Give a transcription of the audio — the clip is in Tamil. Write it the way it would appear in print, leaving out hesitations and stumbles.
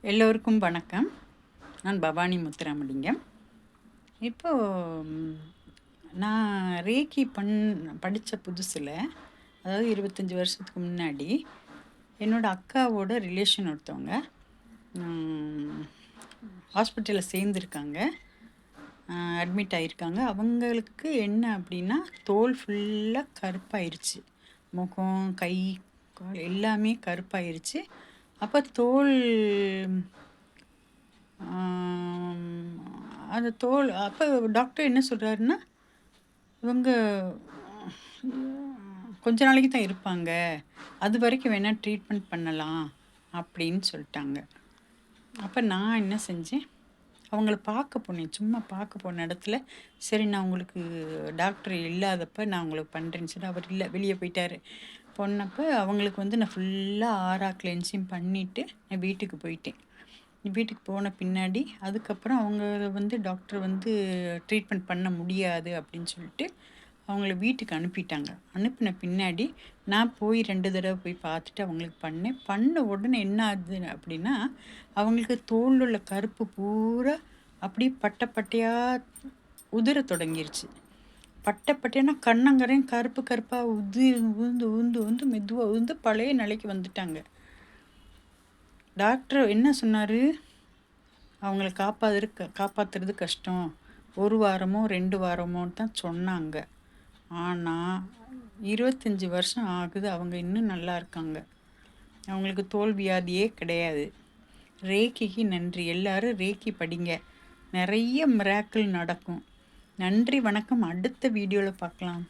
எல்லோருக்கும் வணக்கம். நான் பவானி முத்துராமலிங்கம். இப்போது நான் ரேக்கி படித்த புதுசில், அதாவது 25 வருஷத்துக்கு முன்னாடி என்னோடய அக்காவோட ரிலேஷன் ஒருத்தவங்க ஹாஸ்பிட்டலில் சேர்ந்துருக்காங்க, அட்மிட் ஆகியிருக்காங்க. அவங்களுக்கு என்ன அப்படின்னா, தோல் ஃபுல்லாக கருப்பாயிருச்சு. முகம், கை, கால் எல்லாமே கருப்பாயிருச்சு. அப்போ தோல் அந்த தோல் அப்போ டாக்டர் என்ன சொல்கிறாருன்னா, இவங்க கொஞ்ச நாளைக்கு தான் இருப்பாங்க, அது வரைக்கும் வேணால் ட்ரீட்மெண்ட் பண்ணலாம் அப்படின்னு சொல்லிட்டாங்க. அப்போ நான் என்ன செஞ்சேன், அவங்கள பார்க்க போனேன். சும்மா பார்க்க போன இடத்துல, சரி நான் உங்களுக்கு டாக்டர் இல்லாதப்போ நான் உங்களுக்கு பண்ணுறேன்னு சொல்லி, அவர் இல்லை, வெளியே போயிட்டார். போனப்போ அவங்களுக்கு நான் ஃபுல்லாக ஆரா கிளென்சிங் பண்ணிவிட்டு நான் வீட்டுக்கு போயிட்டேன். வீட்டுக்கு போன பின்னாடி அதுக்கப்புறம் அவங்க டாக்டர் ட்ரீட்மெண்ட் பண்ண முடியாது அப்படின்னு சொல்லிட்டு அவங்கள வீட்டுக்கு அனுப்பிட்டாங்க. அனுப்பின பின்னாடி நான் போய் 2 தடவை போய் பார்த்துட்டு அவங்களுக்கு பண்ண உடனே என்ன ஆகுது அப்படின்னா, அவங்களுக்கு தோல் உள்ள கருப்பு பூரா அப்படியே பட்டை பட்டையாக உதிர தொடங்கிருச்சு. பட்டை பட்டைன்னா கண்ணங்கரையும் கருப்பு கருப்பாக உந்து மெதுவாக பழைய நிலைக்கு வந்துட்டாங்க. டாக்டர் என்ன சொன்னார், அவங்கள காப்பாற்றுறது கஷ்டம், 1 வாரமோ 2 வாரமோ தான் சொன்னாங்க. ஆனால் 25 வருஷம் ஆகுது, அவங்க இன்னும் நல்லா இருக்காங்க. அவங்களுக்கு தோல் வியாதியே கிடையாது. ரேக்கிக்கு நன்றி. எல்லாரும் ரேக்கி படிங்க, நிறைய மிராக்கிள் நடக்கும். நன்றி, வணக்கம். அடுத்த வீடியோவில் பார்க்கலாம்.